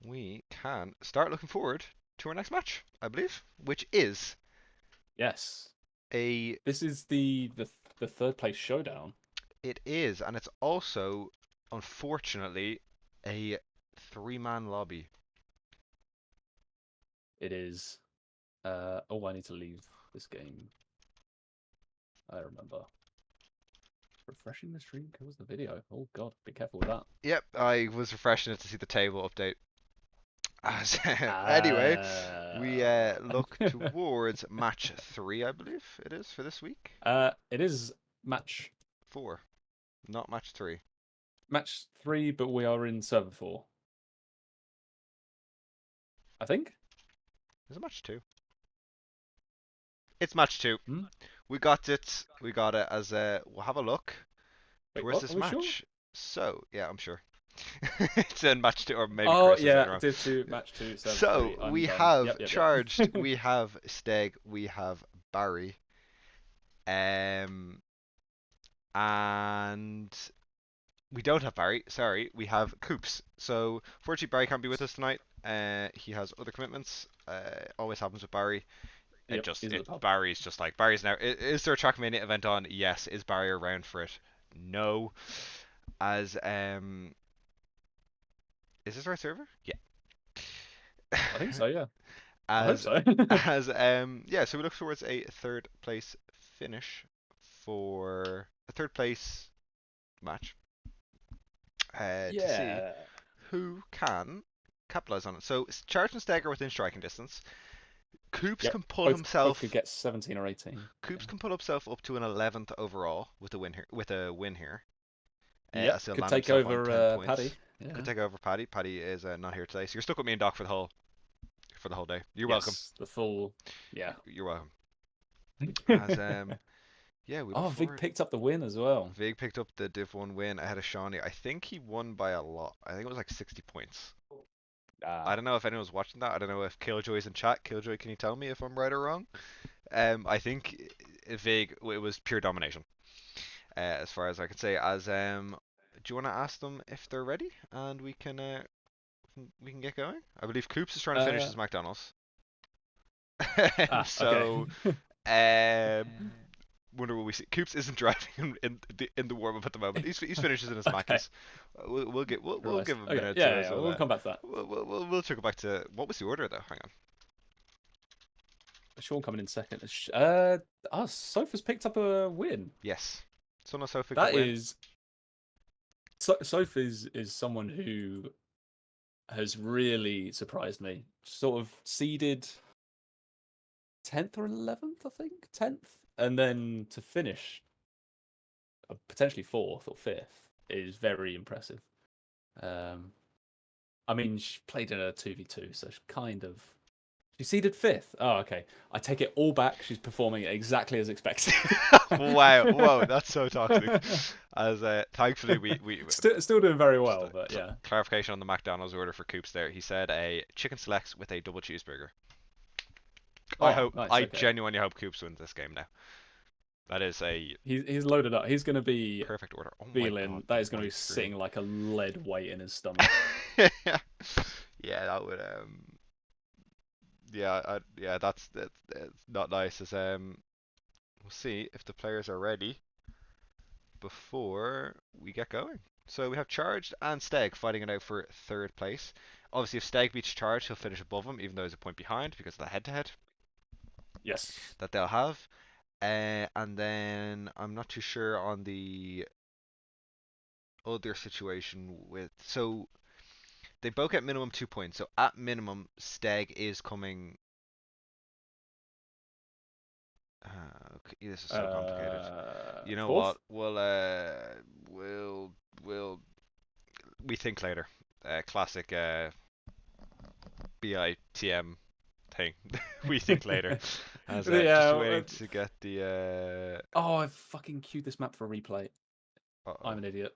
we can start looking forward to our next match, I believe, which is Yes. a This is the third place showdown. it is, and it's also unfortunately a three-man lobby. It is. Oh, I need to leave this game. I remember. Refreshing the stream kills the video. Oh God, be careful with that. Yep, I was refreshing it to see the table update. As, anyway, we Uh, look towards match 3, I believe it is for this week. it is match 4, not match 3. match 3, but we are in server 4. I think. Is it match 2? It's match 2. Hmm? We got it. We got it as a. We'll have a look Wait, towards what? this Are we sure? match. So yeah, I'm sure. It's in match 2, or maybe Oh Chris is getting yeah, it wrong. Div 2, match 2, server So 3. I'm we done. have Yep, yep, charged. yep. We have Steg. We have Barry. Um, and we don't have Barry. Sorry, we have Coops. So fortunately, Barry can't be with us tonight. He has other commitments. Always happens with Barry. Yep, he's at the pub. Barry's just like Barry's now. Is there a Trackmania event on? Yes. Is Barry around for it? No. As is this the right server? Yeah. I think so, yeah. I hope as so. yeah. So we look towards a third place finish for a third place match. To see Yeah. who can capitalize on it. So Charge and Steg are within striking distance. Coops Yep. can pull Both could himself. get 17 or 18. Coops Yeah. can pull himself up to an 11th overall with a win here. With a win here, Yep. as he'll Could land take himself on over 10 points. Paddy. Yeah. Could take over Paddy. Paddy is not here today, so you're stuck with me and Doc for the whole day. You're welcome. Yes. The full. Yeah. You're welcome. As yeah, we look Oh, Vig forward. picked up the win as well. Vig picked up the Div 1 win ahead of Shawnee. I think he won by a lot. I think it was like 60 points. I Ah. don't know if anyone's watching that. I don't know if Killjoy's in chat. Killjoy, can you tell me if I'm right or wrong? I think Vig, it was pure domination, as far as I can say. As do you want to ask them if they're ready and we can get going? I believe Coops is trying to finish Uh. his McDonald's. Okay. So um, wonder what we see. Coops isn't driving in the warm up at the moment. He's finishes in his Okay. Mackies. We'll Christ. give him a Okay. minute or two Yeah, as yeah. well. We'll come back to that. We'll circle back to what was the order though. Hang on. Sean coming in second. Sofa's picked up a win. Yes. Son of Sophie That win. is. Sofa is someone who has really surprised me. Sort of seeded 10th or 11th, I think. 10th. And then to finish potentially 4th or 5th is very impressive. I mean, she played in a 2v2, so she seeded 5th. Oh, okay. I take it all back. She's performing exactly as expected. Wow, whoa, that's so toxic. As thankfully we Still doing very just well, but yeah. clarification on the McDonald's order for Coops there. He said a chicken selects with a double cheeseburger. Oh, nice. I Okay. genuinely hope Coops wins this game now. That is a He's loaded up. He's going to be perfect order. Oh my god, feeling that the is going to be white screen. sitting like a lead weight in his stomach. Yeah, that would yeah, that's not nice. As we'll see if the players are ready before we get going. So we have Charged and Steg fighting it out for third place. Obviously, if Steg beats Charged, he'll finish above him, even though he's a point behind because of the head-to-head Yes. that they'll have. And then I'm not too sure on the other situation with. So they both get minimum 2 points. So at minimum, Steg is coming. Okay, this is so complicated. You know 4th? what? We'll we think later. Classic BITM thing. We think later. As just Yeah. waiting to get the Oh, I fucking queued this map for a replay. I'm uh-oh. an idiot.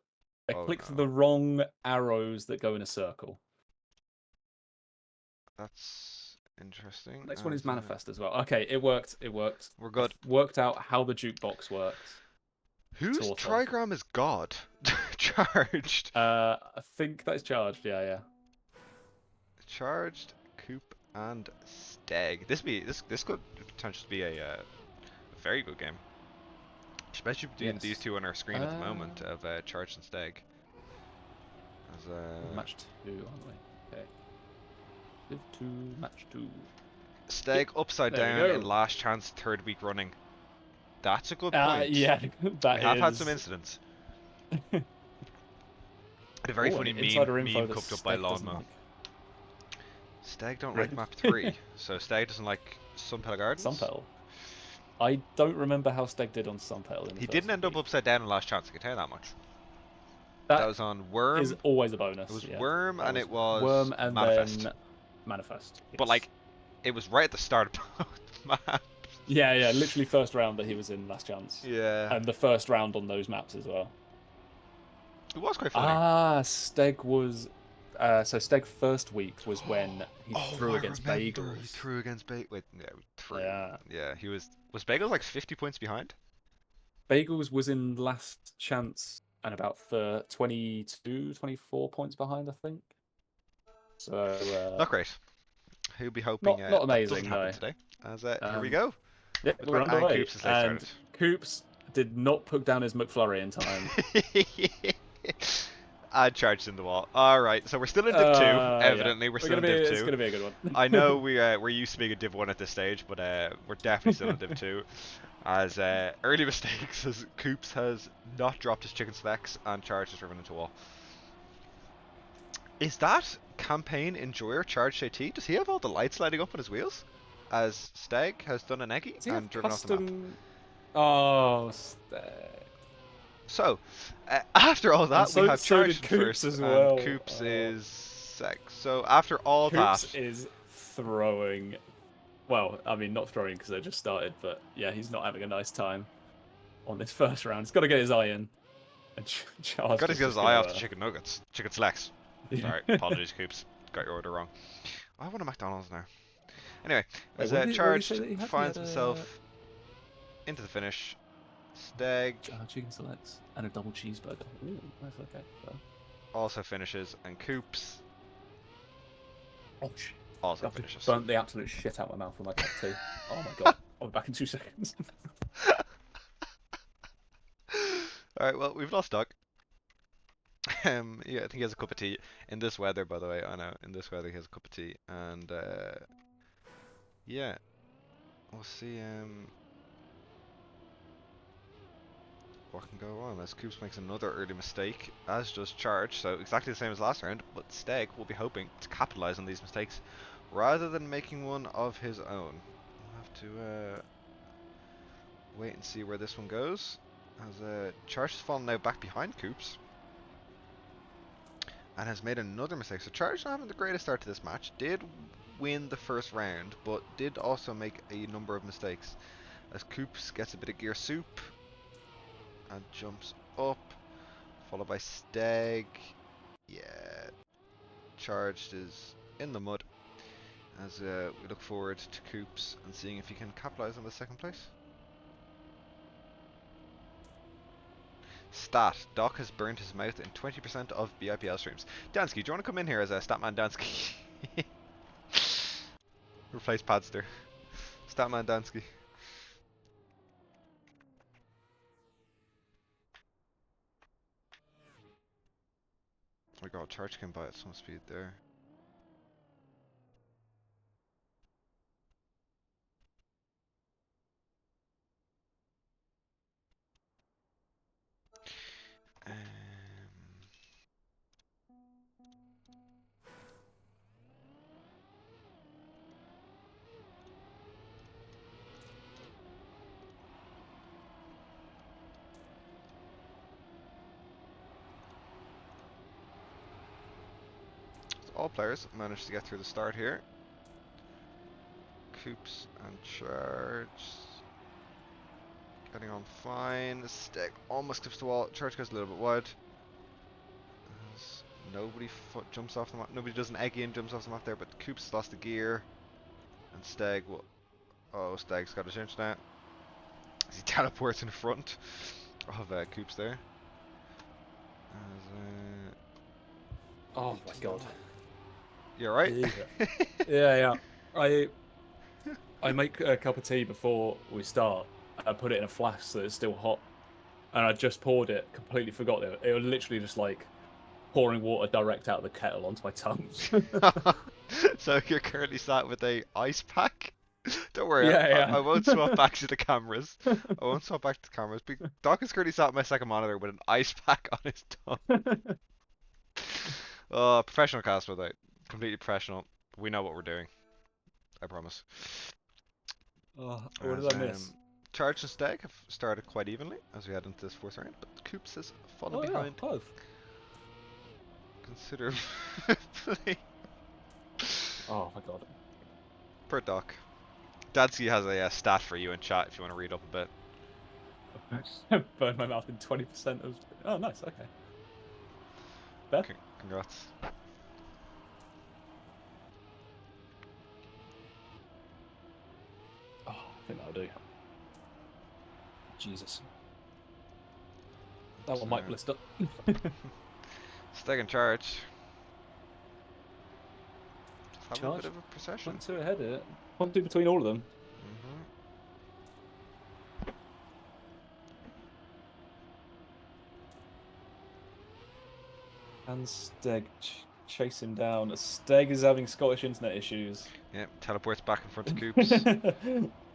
I Oh clicked no. the wrong arrows that go in a circle. That's interesting. Next one is As manifest as well. Okay, it worked. It worked. we're I've good. worked out how the jukebox works. Whose Sort of. trigram is God? Charged. I think that is charged. Yeah, yeah. Charged, Coop, and Steg. This could potentially be a very good game, especially between these Yes. two on our screen at the moment of Charged and Steg. As Match 2, aren't we? Okay. Live 2, match 2. Steg Yep, upside there we down in go. last chance, third week running. That's a good point. Yeah, We have had some incidents. A very Oh, and funny insider info meme that cooked up by Steg doesn't Lawnmower. like. Steg don't like Really? map 3, so Steg doesn't like Sunpel Gardens. Sunpel. I don't remember how Steg did on Sunpel in the He first didn't end up week. upside down in last chance, I can tell you that much. That That was on is Worm. always a It bonus. was Yeah. Worm That and was it was Worm and Manifest. then Manifest. Yes. But like, it was right at the start of both maps. Yeah, literally first round that he was in last chance. Yeah. And the first round on those maps as well. It was quite funny. Steg was. So Steg first week was when he threw I against remember Bagels. he threw against Bagels. Wait, yeah, threw. Yeah. Yeah, he was Bagels like 50 points behind? Bagels was in last chance and about 22, 24 points behind, I think. So Not great. He'll be hoping not that doesn't amazing, happen no. today. As here we go. Yeah, we're And underway. Coops has late And started. Coops did not put down his McFlurry in time. I charged in the wall. All right, so we're still in Div 2. Yeah. Evidently, we're still in Div 2. It's gonna be a good one. I know we're used to being in Div 1 at this stage, but we're definitely still in Div 2. As early mistakes, as Coops has not dropped his chicken selects and Charge has driven into a wall. Is that campaign enjoyer ChargedJT? Does he have all the lights lighting up on his wheels? As Steg has done an eggy and driven off the map. Oh, Steg. So, after all that, we have so did Charged Coops first, as and well. Coops is sec. So after all Coops that, is throwing. Well, I mean, not throwing because they just started, but yeah, he's not having a nice time on this first round. He's got to get his eye in. And Charles got to get his eye off the chicken nuggets, chicken selects. Yeah. Sorry, apologies, Coops. Got your order wrong. I want a McDonald's now. Anyway, Wait, as Charged he finds himself into the finish, Steg chicken selects and a double cheeseburger. Ooh, that's okay. So. also finishes, and Coops Oh, also finishes. Burnt the absolute shit out of my mouth with my cup of tea. Oh my god. I'll be back in 2 seconds. Alright, well, we've lost Doc. Yeah, I think he has a cup of tea. In this weather, by the way, I know, in this weather he has a cup of tea. And, yeah. We'll see, what can go wrong as Coops makes another early mistake, as does Charge, so exactly the same as last round, but Steg will be hoping to capitalize on these mistakes rather than making one of his own. We'll have to wait and see where this one goes, as Charge has fallen now back behind Coops and has made another mistake. So Charge not having the greatest start to this match, did win the first round, but did also make a number of mistakes as Coops gets a bit of gear soup and jumps up, followed by Steg. Yeah, Charged is in the mud as we look forward to Coops and seeing if he can capitalize on the second place. Stat, Doc has burned his mouth in 20% of BIPL streams. Dansky, do you want to come in here as a Statman Dansky? Replace Padster. Statman Dansky. Oh my god, Charge can buy at some speed there. All players managed to get through the start here. Coops and Charge getting on fine. Steg almost clips the wall. Charge goes a little bit wide. As nobody jumps off the map. Nobody does an egg in, jumps off the map there, but Coops lost the gear. And Steg will. Oh, Steg's got a change now. As he teleports in front of Coops there. As, Oh my god. You're right. Yeah. Yeah. I make a cup of tea before we start. I put it in a flask so it's still hot, and I just poured it. Completely forgot it. It was literally just like pouring water direct out of the kettle onto my tongue. So you're currently sat with a ice pack. Don't worry, I Yeah, won't swap back to the cameras. I won't swap back to the cameras. Doc is currently sat on my second monitor with an ice pack on his tongue. yeah. Oh, professional cast with it. Completely professional. We know what we're doing. I promise. Oh, what As did I miss? Charge and Steg have started quite evenly as we head into this fourth round, but Coops has fallen Oh yeah, behind both. considerably. Oh my god. Per Doc. Dadsky has a stat for you in chat if you want to read up a bit. Burned my mouth in 20% of. Oh, nice. Okay. Fair. Congrats. Oh, I think that'll do. Jesus. That one might blister. Steg and Charge. Just having a Charge. bit of a procession. 1-2 ahead here. 1-2 between all of them. Mm-hmm. And Steg chase him down. Steg is having Scottish internet issues. Yep, teleports back in front of Coops.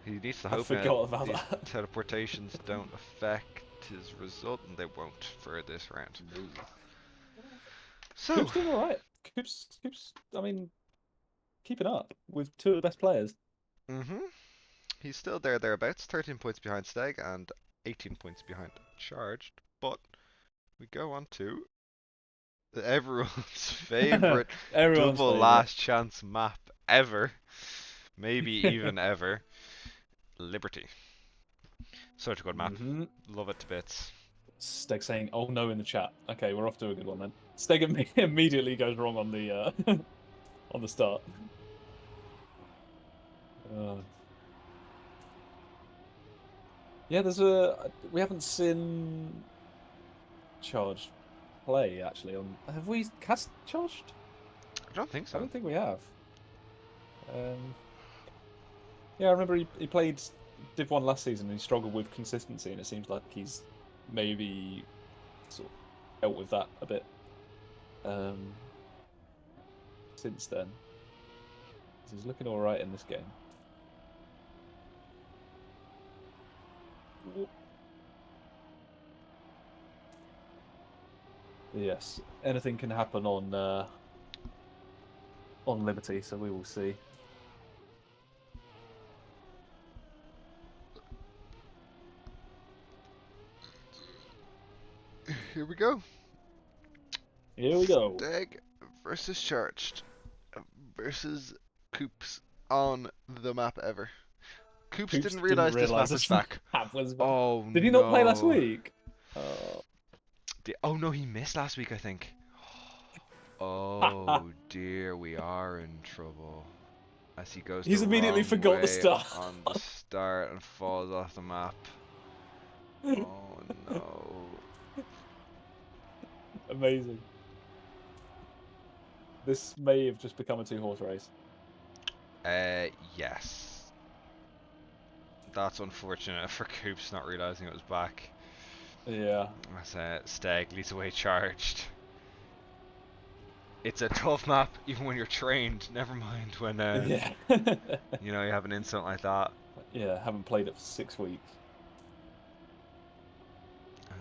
He needs to I hope forgot about these that. teleportations don't affect his result, and they won't for this round. No. So, Coops doing all right. Coops. I mean, keeping up with two of the best players. mm-hmm. He's still thereabouts, 13 points behind Steg and 18 points behind Charged. But we go on to everyone's favorite Everyone's double favorite. last chance map ever, maybe even ever, Liberty. Such a good map. Love it to bits. Steg saying, "Oh no" in the chat. Okay, we're off to a good one then. Steg immediately goes wrong on the on the start. Yeah, we haven't seen Charged play actually. Have we cast Charged? I don't think I so. don't think we have. Yeah, I remember he played Div 1 last season and he struggled with consistency, and it seems like he's maybe sort of dealt with that a bit since then. He's looking all right in this game. Yes, anything can happen on Liberty, so we will see. Here we go. Here we go. Steg versus Charged versus Coops on the map ever. Coops Coops didn't didn't realize this realise map was this back. map was back. Oh Did he not play last no. week? Oh. Oh no, he missed last week, I think. Oh dear, we are in trouble. As he goes He's the immediately wrong forgot the way start. on the start and falls off the map. Oh no. Amazing. This may have just become a two-horse race. Yes. That's unfortunate for Coops not realizing it was back. Yeah. As Steg leads away Charged. It's a tough map, even when you're trained. Never mind when Yeah. you know you have an incident like that. Yeah, haven't played it for 6 weeks.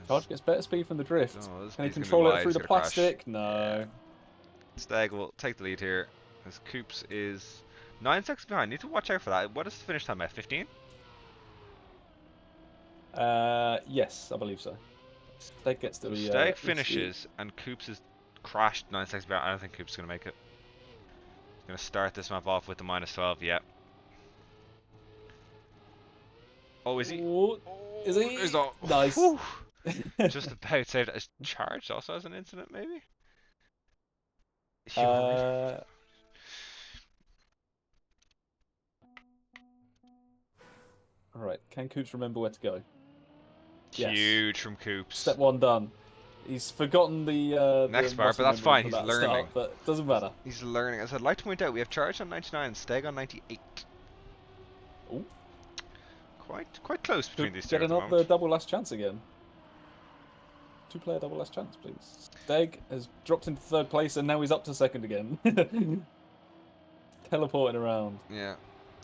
Charge gets better speed from the drift. Oh, this Can he speed's gonna be control it wide. through He's the gonna crash. plastic? No. Yeah. Steg will take the lead here, as Coops is 9 seconds behind. Need to watch out for that. What is the finish time at? 15? Yes, I believe so. Steg gets to be. Steg finishes, and Coops is crashed 9 seconds behind. I don't think Coops is gonna make it. He's gonna start this map off with the -12. Yep. Oh, is he? Ooh, is he? He's not. Nice. Whew. Just about saved. Is Charged also as an incident, maybe? uh, Alright, can Coops remember where to go? Yes. Huge from Coops. Step 1 done. He's forgotten Next the bar, but muscle that's memory fine. for He's that learning. start, but doesn't matter. He's learning. As I'd like to point out, we have Charged on 99 and Steg on 98. Ooh. Quite close between Could these two get at the another moment. double last chance again. 2-player double last chance, please. Steg has dropped into third place and now he's up to second again. Teleporting around. Yeah,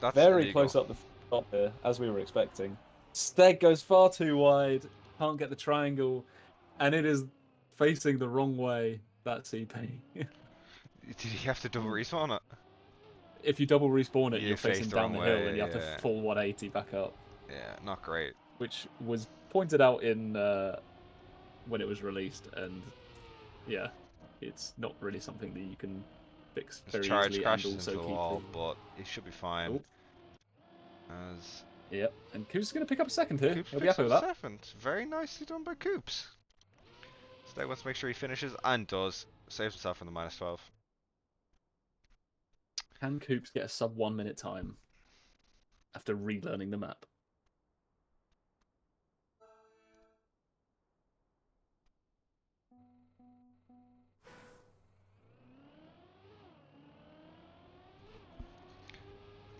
that's Very illegal. close up the top here, as we were expecting. Steg goes far too wide, can't get the triangle, and it is facing the wrong way, that CP. Did he have to double respawn it? If you double respawn it, You you're faced facing the down wrong the hill and way. you have to Yeah, full 180 back up, yeah, not great. which was pointed out in when it was released, and yeah, it's not really something that you can fix His very charge easily and crashes into also the keep wall, the... but he should be fine. Oh, As yep, and Coops is going to pick up a second here. Coops He'll be picks happy up with that. seventh. Very nicely done by Coops. Steg wants to make sure he finishes and does. Saves himself from the -12. Can Coops get a sub 1 minute time after relearning the map?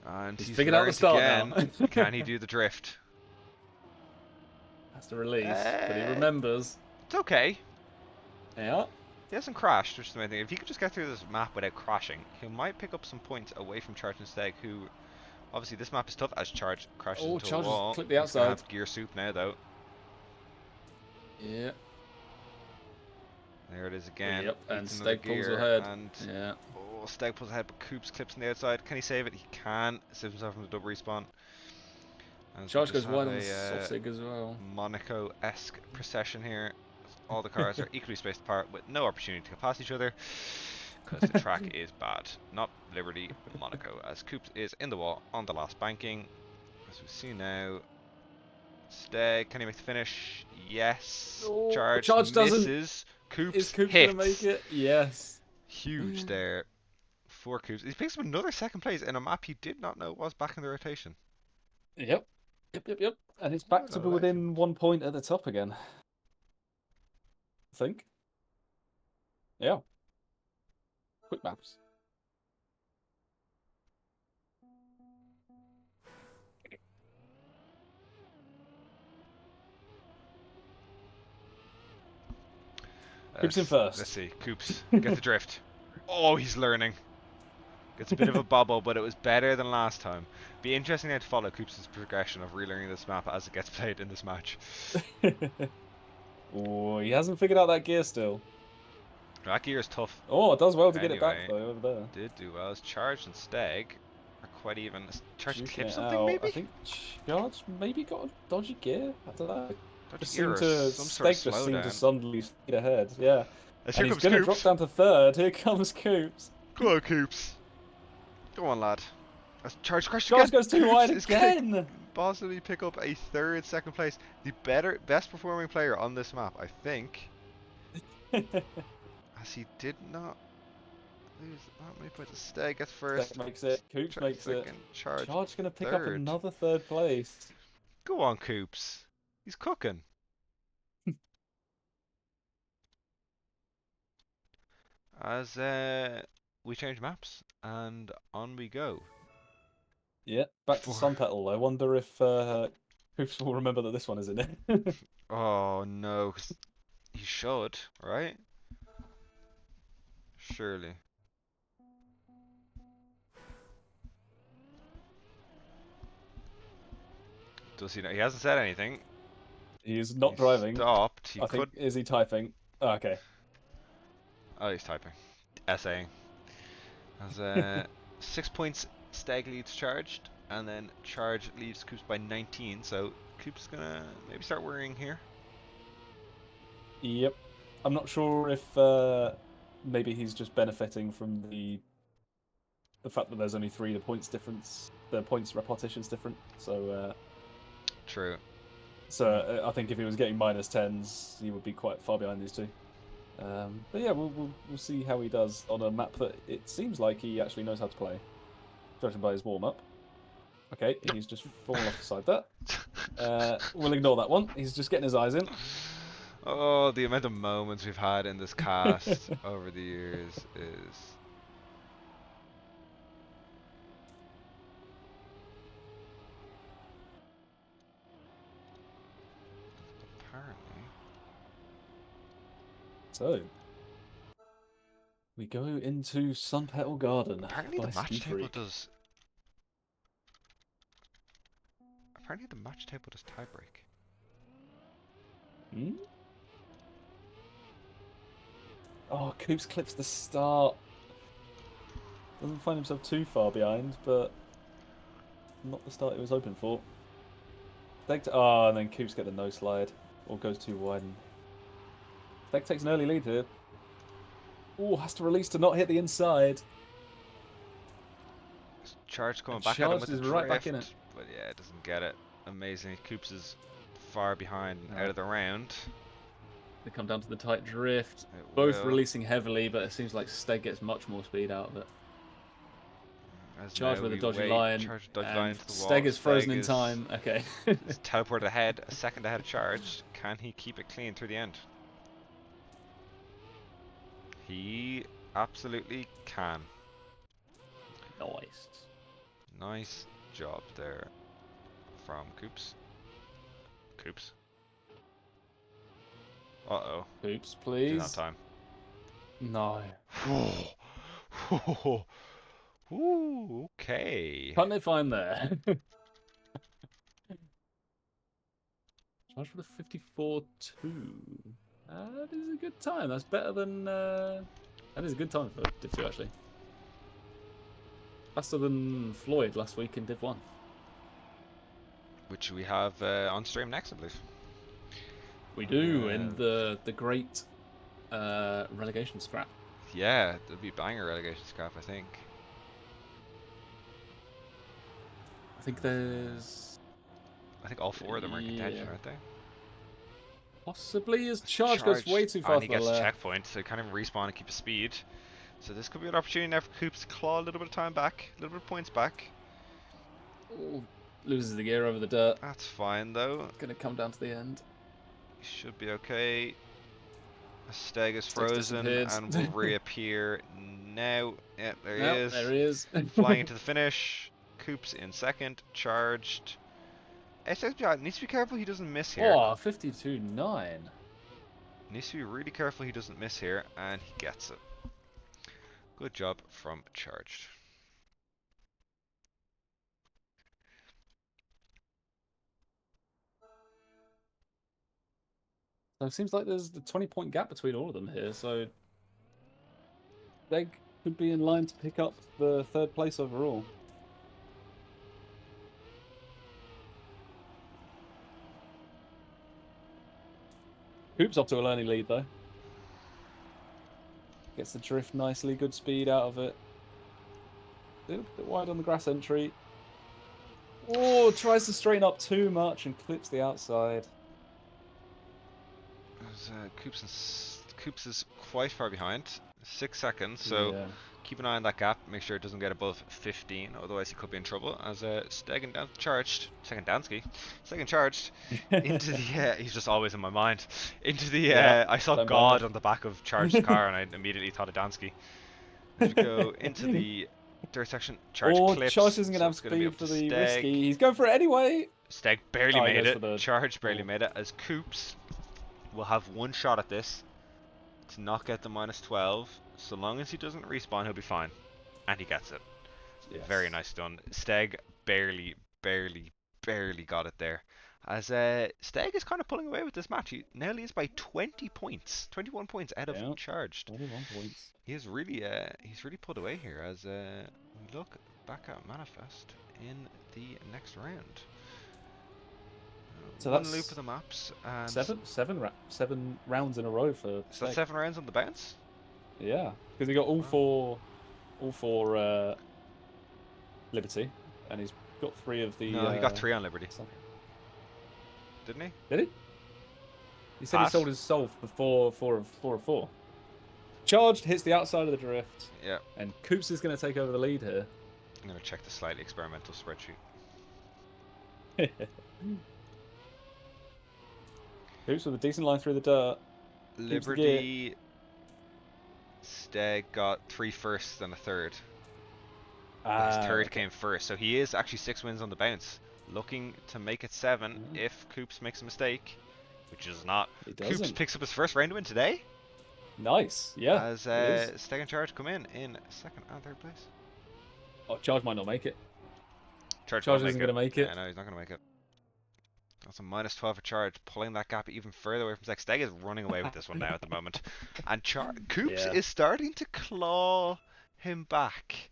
And He's he's figured out the learned start again. now. Can he do the drift? Has to release, but he Uh, remembers. it's okay. Yeah. He hasn't crashed, which is the main thing. If he could just get through this map without crashing, he might pick up some points away from Charge and Steg, who obviously this map is tough as Charge crashes Oh, into a Charge has wall. clipped the He's gonna outside. have gear soup now though. Yeah. There it is again. Yep, and Eats another Steg pulls gear ahead. and Yeah. oh, Steg pulls ahead, but Coops clips on the outside. Can he save it? He can. Saves himself from the double respawn. As we Charge just goes have wide on the a Sossig as well. Monaco-esque procession here. All the cars are equally spaced apart with no opportunity to go past each other because the track is bad. Not Liberty, Monaco, as Coops is in the wall on the last banking. As we see now, Steg, can he make the finish? Yes. Oh, Charge Charge doesn't. misses. Is Coops Coops going to make hits. it? Yes. Huge there for Coops. He picks up another second place in a map he did not know was back in the rotation. Yep. Yep. And it's back What a to be legend. within 1 point at the top again. I think. Yeah. Quick maps. Coops in Let's first. see. Coops, get the drift. Oh, he's learning. Gets a bit of a bobble, but it was better than last time. Be interesting now to follow Coops' progression of relearning this map as it gets played in this match. Oh, he hasn't figured out that gear still. That gear is tough. Oh, it does well to get it back Anyway, though over there. did do well. As Charged and Steg are quite even. Charged Juking clip it something out. I maybe? think Charge maybe got a dodgy gear. I don't know. Dodgy Just gear seemed or to some sort of Steg just seemed to slowdown. suddenly speed ahead. Yeah, As and here he's comes gonna drop Coops. down to third. Here comes Coops. Go on, Coops. Go on, lad. As Charge crashes Charge again. goes too Coops wide is gonna again. possibly pick up a second place. The best performing player on this map, I think. As he did not lose that many points. Steg gets first. Steg makes it. Coops makes Second. it. Charge Charge gonna pick up third. another third place. Go on, Coops. He's cooking. As we change maps and on we go. Yeah, back to For Sunpetal. I wonder if Coops will remember that this one is in it. oh no, 'cause he should, right? Surely. Does he know? He hasn't said anything. He's not He driving. stopped. He I think. could. Is he typing? Oh, okay. Oh, he's typing. Essaying. As 6 points, Stag leads Charged, and then Charge leads Coops by 19. So Coops is gonna maybe start worrying here. Yep. I'm not sure if maybe he's just benefiting from the fact that there's only 3 the points difference. The points repetition's different. So True. I think if he was getting -10s, he would be quite far behind these two. But yeah, we'll see how he does on a map that it seems like he actually knows how to play, judging by his warm up. Okay, he's just fallen off the side there. We'll ignore that one. He's just getting his eyes in. Oh, the amount of moments we've had in this cast over the years is apparently. So, we go into Sun Petal Garden Apparently by the Ski match table Freak. does. Apparently the match table does tiebreak. Hmm? Oh, Coops clips the start. Doesn't find himself too far behind, but not the start he was hoping for. Oh, and then Coops get the no slide. Or goes too wide. And Steg takes an early lead here. Oh, has to release to not hit the inside. Charge coming And back at him Charged with the is right back in it. drift, but yeah, it doesn't get it. Amazing. Coops is far behind and out No. of the round. They come down to the tight drift. It Both will. releasing heavily, but it seems like Steg gets much more speed out of it. As Charged now with a we dodgy wait. line, Charge dodge line and into the wall. Steg is frozen Steg in time. Okay. is teleported ahead, a second ahead of Charge. Can he keep it clean through the end? He absolutely can. Nice. Nice job there from Coops. Coops. Uh-oh. Oops, Didn't have please. time. No. Ooh, okay. Can't they find there? Charge for the 54-2. That is a good time. That's better than... That is a good time for Div 2, actually. Faster than Floyd last week in Div 1. Which we have on stream next, I believe. We do, in the great relegation scrap. Yeah, there'll be banger relegation scrap, I think. I think there's... I think all four of them are in contention, aren't they? Possibly his charge goes way too far and to he the gets a left. checkpoint, so he can't even respawn and keep his speed. So this could be an opportunity now for Coops to claw a little bit of time back, a little bit of points back. Oh, loses the gear over the dirt. That's fine though. Gonna come down to the end. Should be okay. Steg is Steg's frozen disappeared. and will reappear now. Yeah, there he is. There he is. Flying into the finish. Coops in second, charged. SXB needs to be careful he doesn't miss here. Oh, 52-9. Needs to be really careful he doesn't miss here, and he gets it. Good job from Charged. So it seems like there's a 20-point gap between all of them here, so Steg could be in line to pick up the third place overall. Coops up to a learning lead, though. Gets the drift nicely, good speed out of it. A little bit wide on the grass entry. Oh, tries to straighten up too much and clips the outside. Coops is quite far behind, 6 seconds, so Yeah. keep an eye on that gap, make sure it doesn't get above 15, otherwise he could be in trouble, as Stegen down charged, second charged, into the, he's just always in my mind, into the, Yeah, I saw God on the back of Charged's car and I immediately thought of Dansky. As we go into the dirt section, Charge clips, Charge isn't going to so have it's going to be speed up for to the Steg. risky. He's going for it anyway. Steg barely Oh, he made goes it, for the... Charge barely made it, as Coops will have one shot at this to not get the -12. So long as he doesn't respawn, he'll be fine. And he gets it. Yes. Very nice done. Steg barely got it there. As Steg is kind of pulling away with this match. He nearly is by 20 points. 21 points out of Charged. 21 points. He's really pulled away here as we look back at Manifest in the next round. So one that's loop of the maps and seven rounds in a row for is that Steg. 7 rounds on the bounce? Yeah, because he got all four Liberty, and he's got 3 of the. No, he got 3 on Liberty. Didn't he? Did he? He said he sold his soul for 4 of 4. Charged hits the outside of the drift. Yeah. And Coops is going to take over the lead here. I'm going to check the slightly experimental spreadsheet. Coops with a decent line through the dirt. Keeps the gear. Liberty Steg got 3 firsts and a third. But his third Okay. came first, so he is actually 6 wins on the bounce. Looking to make it 7 Yeah, if Coops makes a mistake, which is not. he Coops doesn't. picks up his first round win today Nice. Yeah, as it is. Steg and Charge come in second and third place. Oh, Charge might not make it. Charge won't Charge make isn't it. going to make Yeah, it. no, he's not going to make it. That's a minus 12 for Charge, pulling that gap even further away from Steg. Steg is running away with this one now at the moment. And Coops Yeah. is starting to claw him back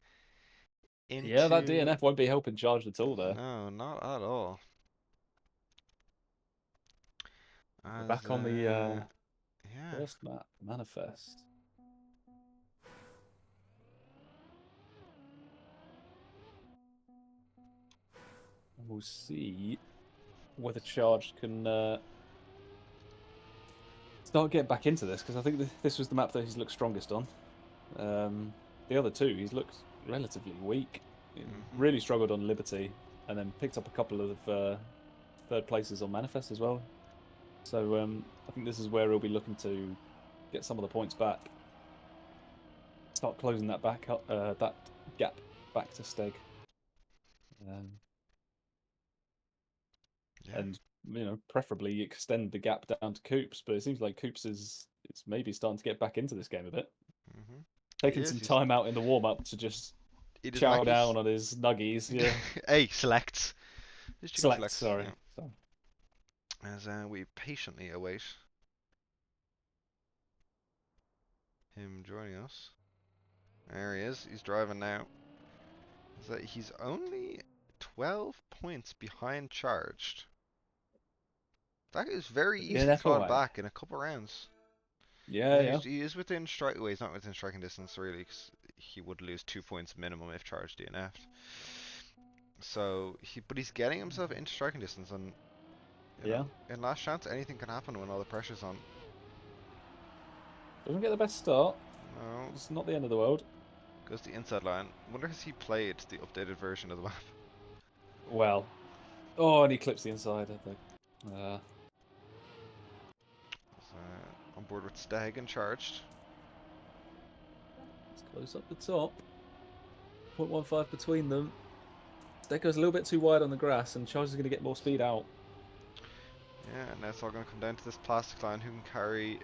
Yeah, that into. DNF won't be helping Charge at all there. No, not at all. We're As, back on the yeah. first map, Manifest. And we'll see whether Charge can start getting back into this, because I think this was the map that he's looked strongest on. The other two, he's looked relatively weak. He really struggled on Liberty, and then picked up a couple of third places on Manifest as well. So I think this is where he'll be looking to get some of the points back. Start closing that back up, that gap back to Steg. Yeah. And preferably extend the gap down to Coops, but it seems like Coops is maybe starting to get back into this game a bit. He Taking is. some time out in the warm up to just He does chow Mackies. down on his nuggies. Yeah, Hey, selects. His chicken select. selects. Sorry. Yeah. As we patiently await him joining us. There he is. He's driving now. He's only 12 points behind Charged. That is very easily DNF clawed away. back in a couple rounds. Yeah, yeah. He is within strike. Well, he's not within striking distance really, because he would lose 2 points minimum if Charged DNF'd. So but he's getting himself into striking distance, and Yeah. in last chance, anything can happen when all the pressure's on. Doesn't get the best start. No, It's not the end of the world. goes the inside line. Wonder has he played the updated version of the map? Well. Oh, and he clips the inside, I think. On board with Steg and Charged. It's close up the top. 0.15 between them. Steg goes a little bit too wide on the grass, and Charles is going to get more speed out. Yeah, and now it's all going to come down to this plastic line. Who can carry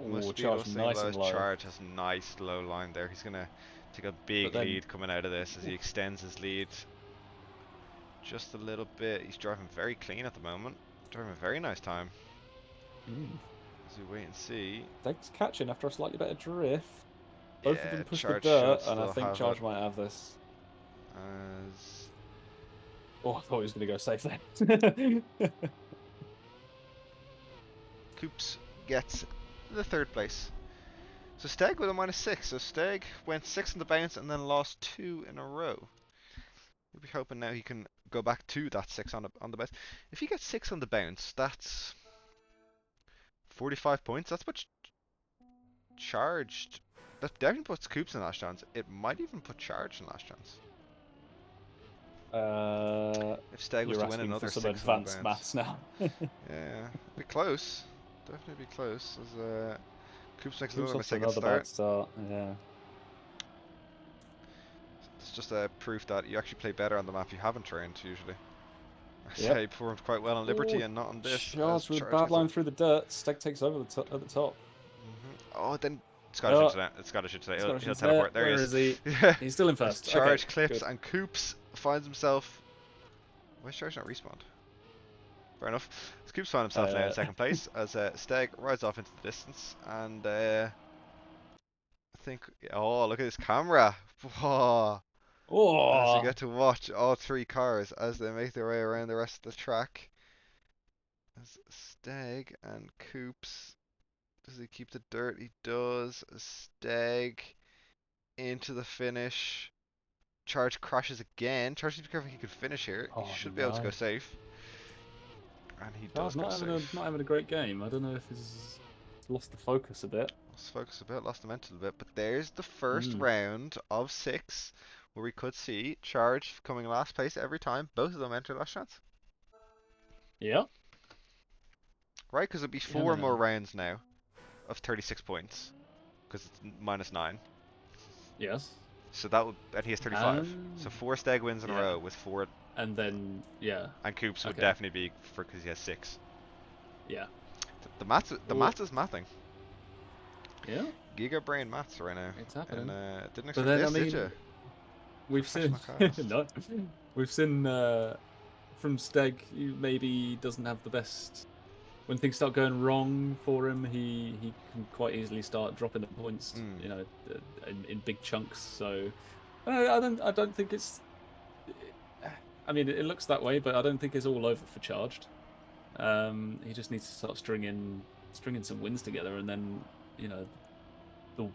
most Oh, speed? Charge nice and low. Charge has a nice low line there. He's going to take a big lead coming out of this as he extends his lead just a little bit. He's driving very clean at the moment. Driving a very nice time. As we wait and see. Steg's catching after a slightly better drift. Both of them push the Charge dirt, should and I still think have Charge it. might have this. As Oh, I thought he was going to go safe then. Coops gets the third place. So Steg with a -6. So Steg went 6 on the bounce and then lost 2 in a row. We'll be hoping now he can go back to that 6 on the bounce. If he gets 6 on the bounce, that's 45 points. That's what Charged. That definitely puts Coops in last chance. It might even put Charged in last chance. If Steg was You're to win asking another for some 6 on the advanced bounce. maths now. Yeah, be close. Definitely be close. As Coops makes another Coops off to mistake at another start. bad start. Yeah. It's just a proof that you actually play better on the map you haven't trained usually. I Yep. say he performed quite well on Liberty and not on this. Charge with a bad line through the dirt. Steg takes over at the top. Oh, then Scottish into that. Scottish into that. He'll teleport. There Where he is he? is. He's still in first. Charge Okay, clips good. and Coops finds himself. Why is Charge not respawned? Fair enough. Coops finds himself now in second place as Steg rides off into the distance, and I think. Oh, look at this camera! Whoa. As you Oh, get to watch all 3 cars as they make their way around the rest of the track. As Steg and Coops. Does he keep the dirt? He does. Steg into the finish. Charge crashes again. Charge needs to be careful he can finish here. He should be able to go safe. And he does go safe. not having a great game. I don't know if he's lost the focus a bit. Lost focus a bit, lost the mental a bit. But there's the first round of 6 where we could see Charge coming last place every time. Both of them enter last chance. Yeah. right? Because it'd be Yeah, 4 more rounds now of 36 points, because it's -9. yes. So that would, and he has 35. So Um, 4 Steg wins in a yeah, row with 4, and then yeah, and Coops would okay, definitely be for because he has 6. yeah. The Oh, maths is mathing. yeah, Giga brain maths right now. it's And happening. didn't But expect then I this, did you? mean, we've seen Professional cast. no, we've seen from Steg. He maybe doesn't have the best when things start going wrong for him. He can quite easily start dropping the points, Mm. in big chunks. So I don't think it's. I mean, it looks that way, but I don't think it's all over for Charged. He just needs to start stringing some wins together, and then you know the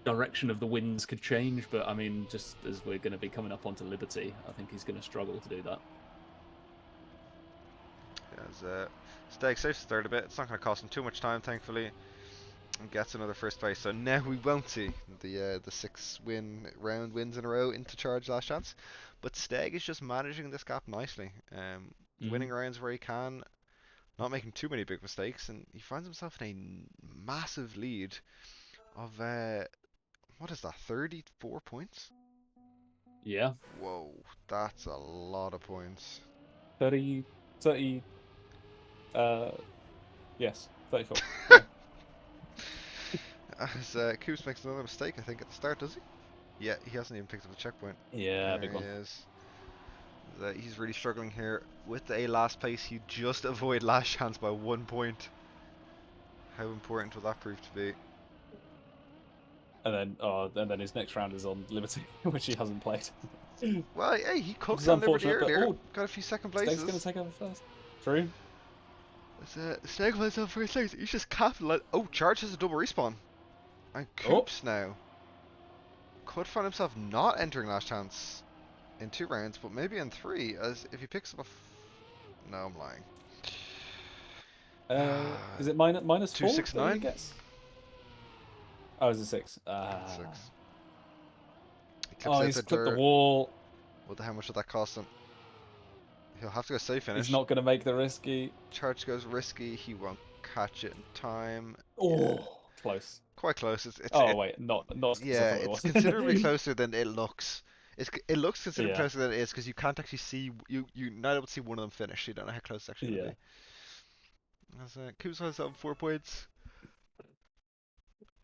direction of the wins could change. But I mean, just as we're going to be coming up onto Liberty, I think he's going to struggle to do that. As Steg saves the third a bit. It's not going to cost him too much time, thankfully. And gets another first place. So now we won't see the 6 wins in a row into Charge last chance. But Steg is just managing this gap nicely. Hmm. Winning rounds where he can, not making too many big mistakes, and he finds himself in a massive lead of what is that? 34 points? Yeah, Whoa, that's a lot of points. 30, 30. Yes, 34. Yeah, As Coops makes another mistake, I think, at the start, does he? Yeah, he hasn't even picked up the checkpoint. yeah, There big he one. is. He's really struggling here. With a last place, he just avoid last chance by 1 point. How important will that prove to be? And then his next round is on Liberty, which he hasn't played, which Well, hey, he cooked is on Liberty unfortunate. But earlier. oh, Got a few second Steg's going to places. take over first. True. Snake plays on first place. He's just capitalized. Oh, Charge has a double respawn. And Oh, Coops now could find himself not entering last chance in 2 rounds, but maybe in 3, as if he picks up a. No, I'm lying. is it minus Two 4 six that he nine. gets? Oh, is it 6? That's 6. He clips Oh, out he's the clipped the dirt. wall. How much will that cost him? He'll have to go safe He's finish. not going to make the risky. Charge goes risky. He won't catch it in time. Yeah, Oh, close. quite close. Oh wait, not as close as I Yeah, thought it it's was. considerably closer than it looks. It looks considerably Yeah, closer than it is because you can't actually see you're not able to see one of them finish. So you don't know how close it's actually going to yeah, be. As Coops has 4 points.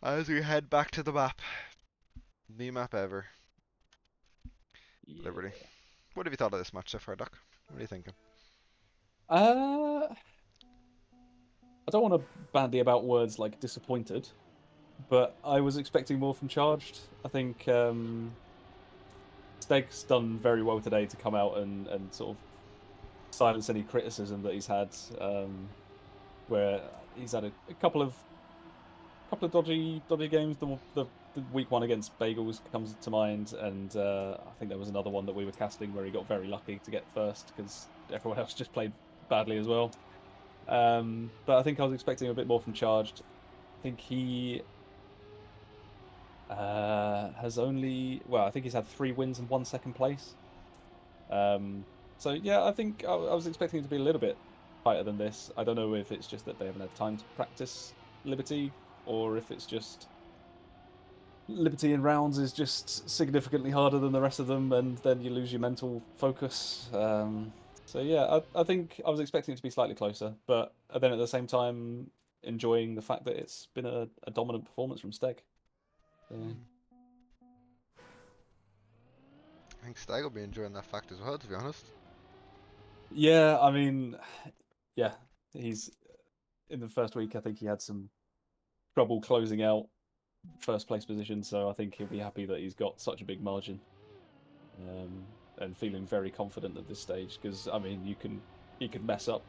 As we head back to the map, the map ever, Liberty. yeah. What have you thought of this match so far, Doc? What are you thinking? I don't want to bandy about words like disappointed, but I was expecting more from Charged. I think Steg's done very well today to come out and sort of silence any criticism that he's had. Where he's had a couple of dodgy games. The week one against Bagels comes to mind, and I think there was another one that we were casting where he got very lucky to get first because everyone else just played badly as well. But I think I was expecting a bit more from Charged. I think he has only I think he's had 3 wins and 1 second place. Um, so yeah, I think I was expecting it to be a little bit tighter than this. I don't know if it's just that they haven't had time to practice Liberty, or if it's just Liberty in rounds is just significantly harder than the rest of them, and then you lose your mental focus. So yeah, I think I was expecting it to be slightly closer, but then at the same time enjoying the fact that it's been a dominant performance from Steg. So, I think Stag will be enjoying that fact as well, to be honest. yeah, I mean, yeah, he's in the first week. I think he had some trouble closing out first place position, so I think he'll be happy that he's got such a big margin, and feeling very confident at this stage. Because I mean, you can mess up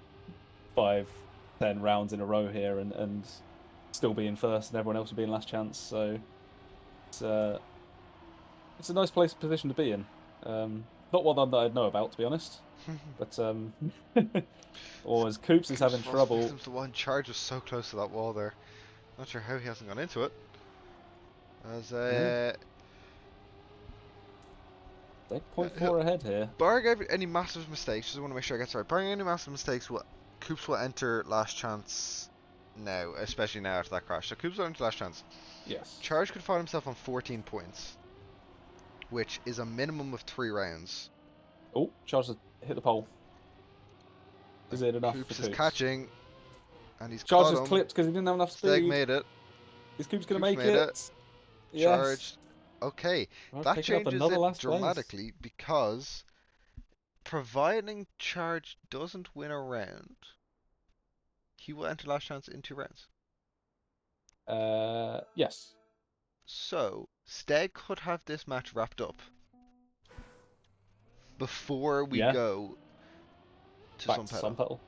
5, 10 rounds in a row here and still be in first, and everyone else will be in last chance. So it's it's a nice position to be in. Not one that I'd know about, to be honest. But or as Coops is Coops having lost trouble. victims to one. Charge was so close to that wall there. Not sure how he hasn't gone into it. As Yeah, they point he'll, four ahead here. barring any massive mistakes, just want to make sure I get this right. Barring any massive mistakes, will Coops will enter last chance now, especially now after that crash. So Coops will enter last chance. Yes. Charge could find himself on 14 points, which is a minimum of 3 rounds. Oh, Charles has hit the pole. Is it enough Coops for is Coops? catching, and he's Charles caught has him. clipped because he didn't have enough Steg speed. made it. Is Coops going to Coops make made it. it? Charged. Yes. Okay, Charles that picking up changes another it last place. dramatically because providing Charge doesn't win a round, he will enter last chance in 2 rounds. Yes. So, Steg could have this match wrapped up before we Yeah. go to Back to Sunpedal Sunpedal.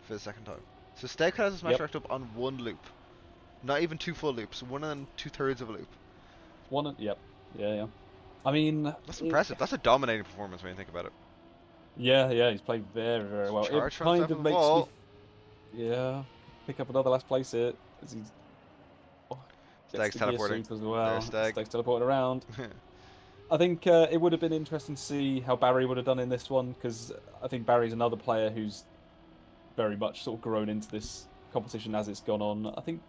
for the second time. So Steg could have this match Yep. wrapped up on 1 loop. Not even 2 full loops, 1 and 2/3 of a loop. Yep. Yeah. I mean, That's impressive. That's a dominating performance when you think about it. Yeah. He's played very, very well. It Charge kind himself of on the makes ball. me, pick up another last place here as he's gets Steg's the gear teleporting. sweep as well. There's Steg. Steg's teleporting around. I think it would have been interesting to see how Barry would have done in this one, because I think Barry's another player who's very much sort of grown into this competition as it's gone on. I think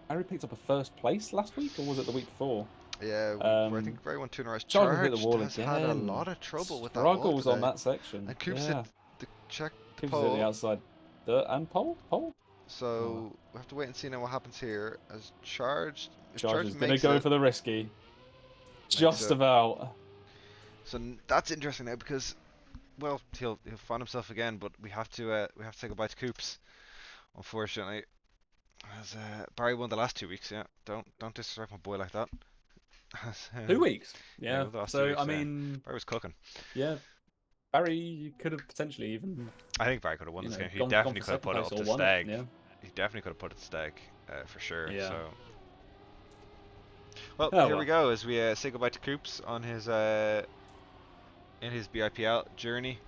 Barry picked up a first place last week, or was it the week before? Yeah, I think Barry won 2 in a row. Charles has hit the Charged wall has again. had a lot of trouble with that wall Struggles today. on that section. And Coops Yeah. hit the check the Coops is at the pole. outside dirt and pole. So we have to wait and see now what happens here as Charged. If Charge is Charged going to makes go it, for the risky. Just it. about. So that's interesting now because, well, he'll find himself again, but we have to say goodbye to Coops, unfortunately. As Barry won the last 2 weeks, yeah. Don't disrespect my boy like that. 2 weeks. Yeah, Yeah. the last 2 So weeks, I mean, Barry was cooking. yeah, Barry could have potentially even. I think Barry could have won this game. He gone definitely for could have second put it place up or to won it, Steg. yeah. He definitely could have put it to Steg, for sure. Yeah. So, well, Oh, here well. we go as we say goodbye to Coops on his in his BIPL journey.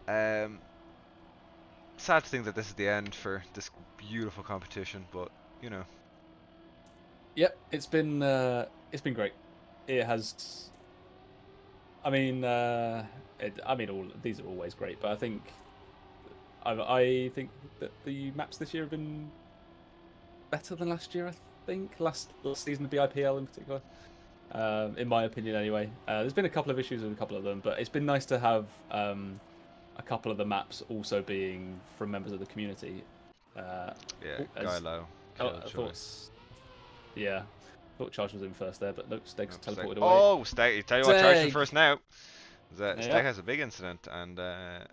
Sad to think that this is the end for this beautiful competition, but you know. Yep, it's been great. It has. I mean, all these are always great, but I think that the maps this year have been better than last year. I think last season of BIPL in particular, in my opinion, anyway. There's been a couple of issues with a couple of them, but it's been nice to have a couple of the maps also being from members of the community. Yeah, Guy Low. I thought. Yeah, thought Charge was in first there, but nope, Steg's teleported away. Oh, Steg! Tell you what, Charge in first now. Yep. Steg has a big incident, and so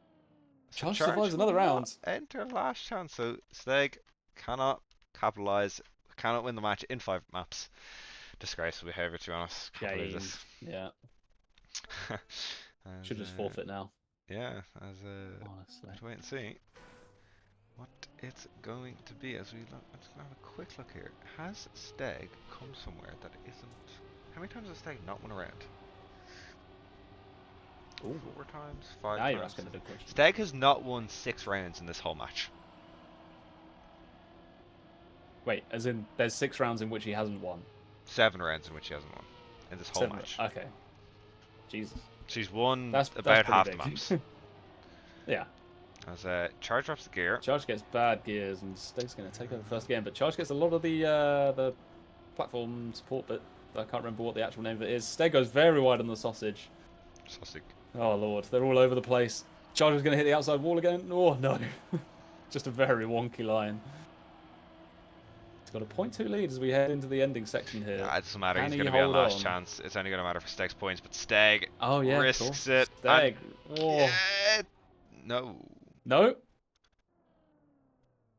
Charge survives another will not round. enter last chance, so Steg cannot capitalize, cannot win the match in 5 maps. Disgraceful behavior, to be honest. Can't believe this. Yeah. Should just forfeit now. Yeah, Honestly. let's wait and see what it's going to be as we look. Let's have a quick look here. Has Steg come somewhere that isn't? How many times has Steg not won a round? Ooh. 4 times, 5 Now times. you're asking the big question. Steg has not won 6 rounds in this whole match. Wait, as in there's 6 rounds in which he hasn't won. 7 rounds in which he hasn't won in this whole match. Okay. Jesus. She's won That's about half the big. maps. Yeah. As Charge drops the gear. Charge gets bad gears, and Steg's going to take over first game. But Charge gets a lot of the platform support, but I can't remember what the actual name of it is. Steg goes very wide on the sausage. Sausage. Oh lord, they're all over the place. Charge is going to hit the outside wall again. Oh no. Just a very wonky line. He's got a 0.2 lead as we head into the ending section here. Yeah, it doesn't matter. Can He's he going to be on hold last on? chance. It's only going to matter for Steg's points, but Steg risks it. Steg. Oh. Yeah, no. No.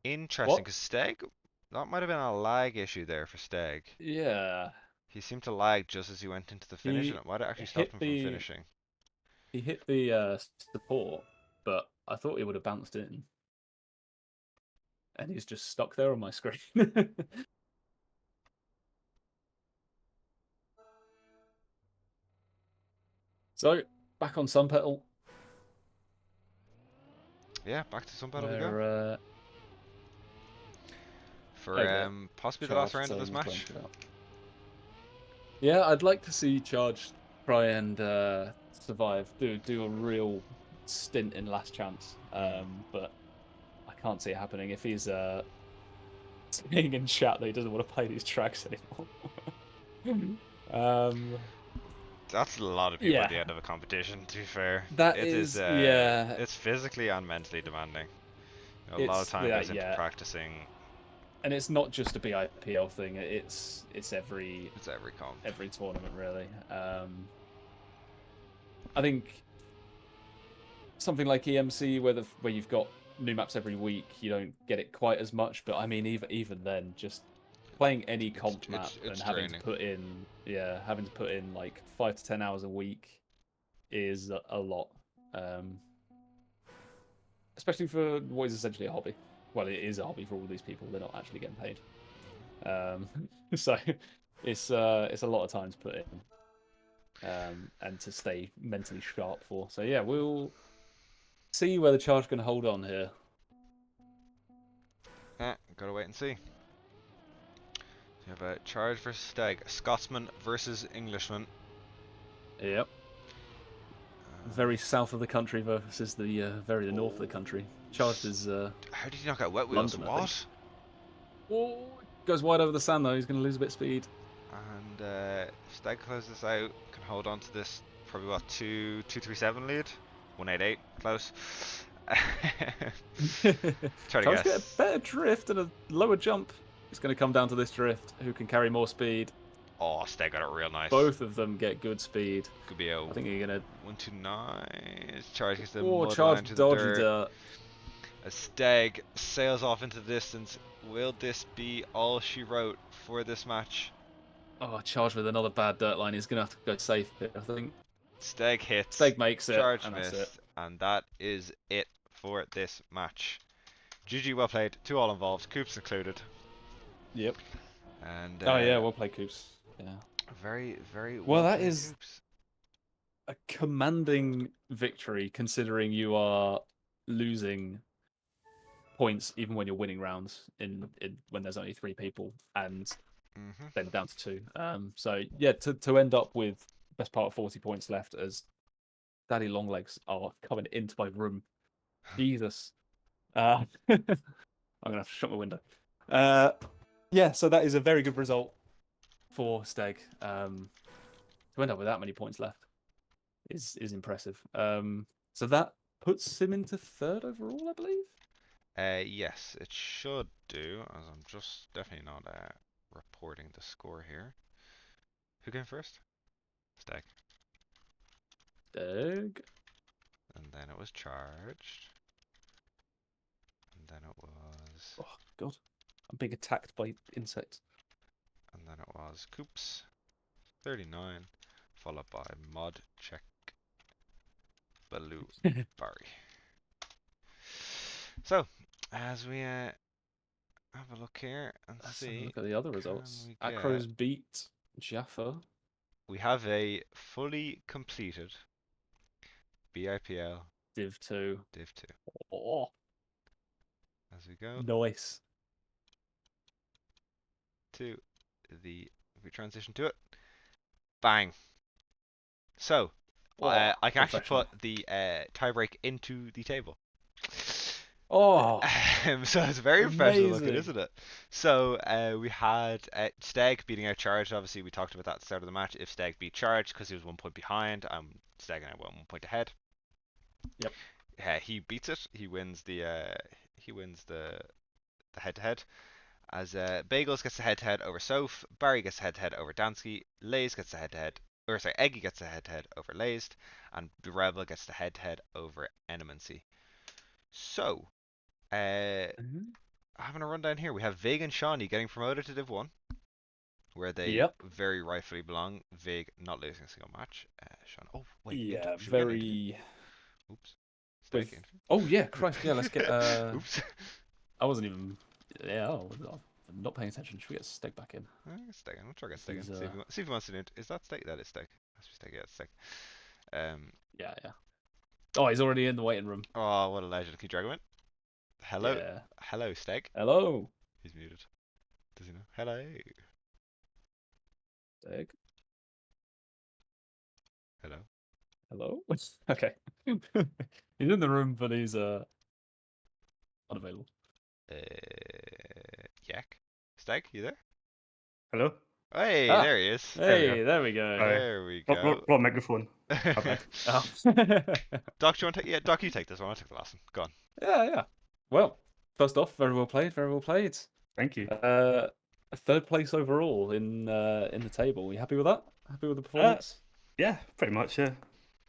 Interesting, because Steg, that might have been a lag issue there for Steg. Yeah. He seemed to lag just as he went into the finish, and it might have actually stopped him from finishing. He hit the support, but I thought he would have bounced in. And he's just stuck there on my screen. So, back on Sunpedal. Yeah, back to Sunpedal we go. For possibly the last round of this match. Yeah, I'd like to see Charge try and survive. Do a real stint in last chance. But I can't see it happening if he's saying in chat that he doesn't want to play these tracks anymore. um, That's a lot of people at yeah, the end of a competition. To be fair, that it is is yeah. it's physically and mentally demanding. A lot of It's time yeah, goes into yeah, practicing. and it's not just a BIPL thing. It's It's every comp. every tournament really. I think something like EMC where you've got new maps every week, you don't get it quite as much. But I mean, even then, just playing any comp map It's and having to draining. put in like 5 to 10 hours a week is a lot. Um, Especially for what is essentially a hobby. Well, it is a hobby for all these people. They're not actually getting paid. So it's a lot of time to put in and to stay mentally sharp for. So yeah, we'll see where the charge can hold on here. Gotta wait and see. You have a Charge versus Steg, Scotsman versus Englishman. Yep. Very south of the country versus the very north of the country. Charged is How did he not get wet wheels? London, I think. What? Oh, goes wide over the sand though. He's going to lose a bit of speed. And Steg closes this out. Can hold on to this. Probably what 237 lead. 188 close. Try to Charged get a guess. better drift and a lower jump. It's going to come down to this drift. Who can carry more speed? Oh, Steg got it real nice. Both of them get good speed. Could be a I think you're going to 129. Charge gets the oh, mud charge line to the dodgy dirt. dirt. As Steg sails off into the distance. Will this be all she wrote for this match? Oh, charge with another bad dirt line. He's going to have to go safe here, I think. Steg hits, Steg makes it, Charge and that's it. missed, and that is it for this match. GG, well played to all involved, Coops included. Yep. And Oh yeah, we'll play Coops. Yeah. very, very Well, well that played, is Coops. a commanding victory considering you are losing points even when you're winning rounds in when there's only 3 people and then down to 2. So yeah, to end up with best part of 40 points left as Daddy Longlegs are coming into my room. Jesus. I'm gonna have to shut my window. Yeah, so that is a very good result for Steg. To end up with that many points left is impressive. So that puts him into 3rd overall, I believe. Yes, it should do, as I'm just definitely not reporting the score here. Who came first? Steg. Steg. And then it was Charged. And then it was... Oh, God. I'm being attacked by insects. And then it was Coops, 39, followed by Mod Check BluBarry. So, as we have a look here and Let's have a see, look at the other can results. we get... Acros beat Jaffa. We have a fully completed BIPL Div 2. Div 2. Oh, As we go nice. to the... If we transition to it. Bang. So, Oh, I can actually professional. put the tiebreak into the table. Oh, So it's very professional looking, amazing. isn't it? So we had Steg beating out Charged. Obviously, we talked about that at the start of the match. If Steg beat Charged because he was 1 point behind, Steg and I went 1 point ahead. Yep. He beats it. He wins the head to head. As Bagels gets the head to head over Soph, Barry gets the head to head over Dansky, Lays gets the head to head, or sorry, Eggy gets the head to head over Lazed, and the Rebel gets the head to head over Enemancy. So, having a rundown here, we have Vig and Shawnee getting promoted to Div 1, where they Yep. very rightfully belong. Vig not losing a single match. Sean, oh wait, Yeah, should we get interview? very Oops, Steg with. interview. Oh yeah, Christ, yeah. Let's get. Oops. I wasn't even. Yeah, I'm not paying attention. Should we get Steg back in? Steg. I'm gonna try to get This Steg in. is See if he wants to do it. Is that Steg? That is Steg. That's Steg. Yeah, it's Steg. yeah, yeah. Oh, he's already in the waiting room. Oh, what a legend. Can you drag him in? Hello. Yeah. Hello, Steg. Hello, He's muted. Does he know? Hello. Steg. Hello. Hello. Okay. He's in the room, but he's unavailable. Yak? Steg, you there? Hello? Hey, Ah, there he is. There we go. hey, there we go. Sorry. There we Wrong, go. wrong microphone. My bad. Oh. Doc, do you want to take? Yeah, Doc, you take this one. I'll take the last one. Go on. Yeah. Well, first off, very well played, very well played. Thank you. Third place overall in the table. You happy with that? Happy with the Uh, performance? yeah, pretty much, yeah.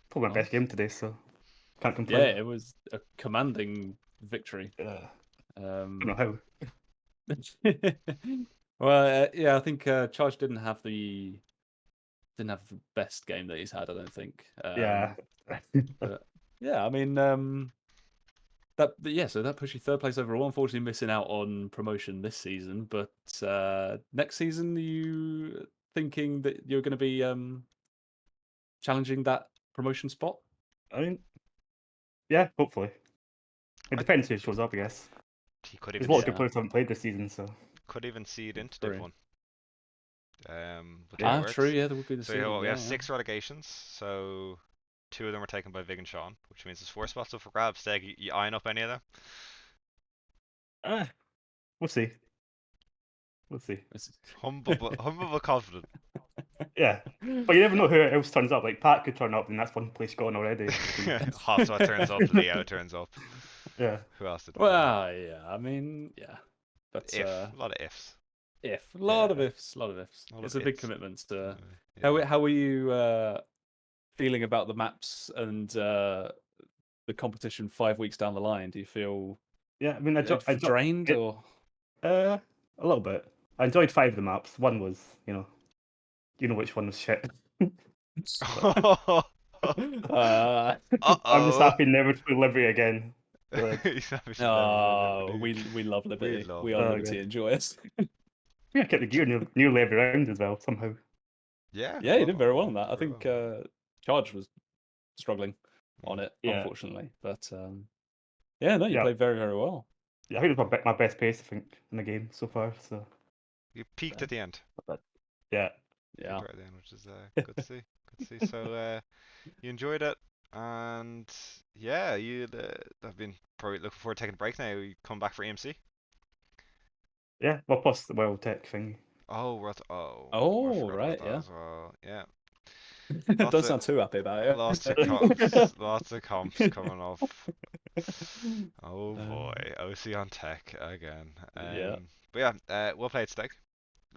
Probably my best Nice. game today, so can't Yeah, complain. it was a commanding victory. Don't know how. Well, yeah, I think Charge didn't have the best game that he's had. I don't think. Yeah. But yeah, I mean, so that puts you third place overall. Unfortunately, missing out on promotion this season, but next season, are you thinking that you're going to be challenging that promotion spot? I mean, yeah, hopefully. It I, depends who shows up, I guess. he could There's even a lot of good Yeah, players who haven't played this season, so. see it into Div true. 1. With how it True. works. Yeah, there would be the So you know seeding. what, we have Yeah, 6 relegations. So 2 of them are taken by Vig and Sean, which means there's 4 spots up for grabs. Steg, you eyeing up any of them? Ah, we'll see. We'll see. Humble but confident. Yeah. But you never know who else turns up. Like, Pat could turn up, and that's one place gone already. Hotspot turns up, Leo turns up. Yeah. Who else didn't play? Well, yeah. I mean, yeah. But A lot of ifs. a lot of Yeah. ifs, a lot of ifs. A lot It's of a big ifs. commitment. Yeah. How are you feeling about the maps and the competition 5 weeks down the line? Do you feel Yeah, I mean, drained it, or? a little bit. I enjoyed 5 of the maps. One was, you know which one was shit. Uh I'm just oh. happy never to play Liberty again. Like, Oh, we love We Liberty. love We are it. Liberty good. enjoyers. Yeah, kept the gear nearly every round as well, somehow. Yeah, Yeah, you did very well on that. I very think well. Charge was struggling on it, Yeah. unfortunately. But yeah, no, you Yeah. played very, very well. Yeah, I think it was my best pace, I think, in the game so far. So, You peaked So, at the end. yeah. yeah. Peaked right at the end, which is good to see. Good to see. So you enjoyed it, and yeah, you have been probably looking forward to taking a break now. You come back for EMC. Yeah, well, plus the World Tech thing. Oh, I Oh, forgot about right, that yeah. as well. Yeah, Don't lots of sound too happy about lots of it. comps, lots of comps coming up. Oh boy, Um, OC on tech again. yeah, But yeah, well played, Steg.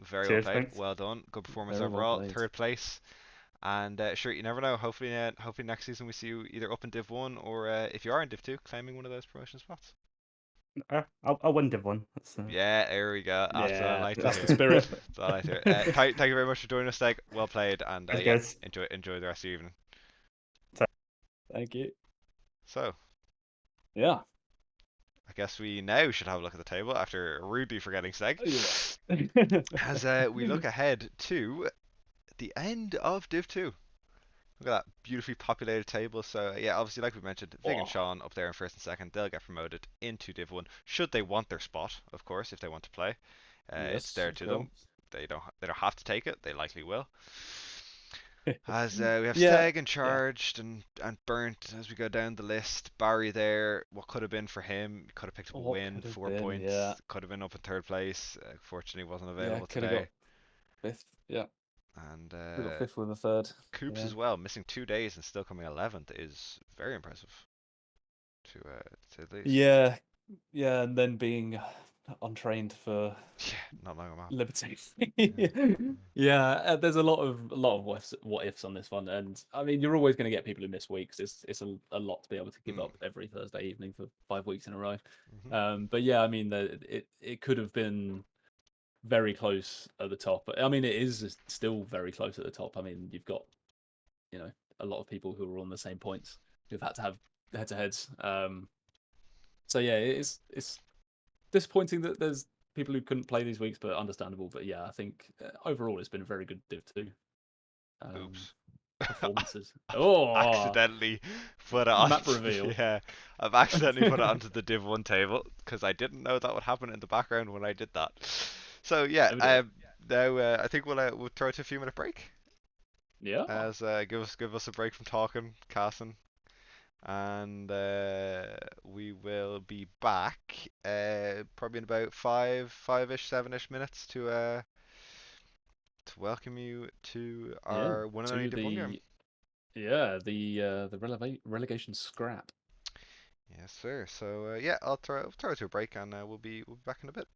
Very well Cheers, played. thanks. Well done. Good performance very well overall. played. Third place. And sure, you never know. Hopefully next season we see you either up in Div 1 or if you are in Div 2, claiming one of those promotion spots. I'll win Div 1. That's, Yeah, there we go. That's what I Yeah, like to that's the hear. spirit. That's what I like to hear. Thank you very much for joining us, Steg. Well played, and Thanks, yeah, guys. enjoy the rest of the evening. Thank you. So, Yeah. I guess we now should have a look at the table after rudely forgetting Steg. Yes. As we look ahead to the end of Div 2. Look at that beautifully populated table. So yeah, obviously, like we mentioned, Vig and Oh, Sean up there in first and second. They'll get promoted into Div 1 should they want their spot, of course, if they want to play. It's yes, there of to them. course. They don't have to take it. They likely will. As we have Yeah, Steg and yeah. Charged and Burnt as we go down the list. Barry there, what could have been for him? Could have picked up a What win, could have four been? points. Yeah, Could have been up in third place. Fortunately, wasn't yeah. available Could have got today. fifth. Yeah, And could have got fifth with a third. Coops Yeah. as well, missing 2 days and still coming 11th is very impressive, to say the least. Yeah, yeah, and then being untrained for Yeah, not long a map. Liberty. Yeah. Yeah, there's a lot of what ifs on this one, and I mean you're always going to get people who miss weeks. It's a lot to be able to give up every Thursday evening for 5 weeks in a row. But yeah, I mean it could have been very close at the top. I mean it is still very close at the top. I mean you've got a lot of people who are on the same points who've had to have head-to-heads. So yeah, it's disappointing that there's people who couldn't play these weeks, but understandable. But yeah, I think overall it's been a very good Div 2 Oops. performances. I've Oh, accidentally put it on. map reveal. Yeah, I've accidentally put it onto the Div 1 table because I didn't know that would happen in the background when I did that. So yeah, Oh dear. now I think we'll throw it to a few minute break Yeah. as give us a break from talking, casting, and we will be back probably in about five-ish, 7-ish minutes to welcome you to Yeah, our one and only to Div 1 game. the relegation scrap. Yes, sir. So yeah, I'll throw it to a break, and we'll be back in a bit.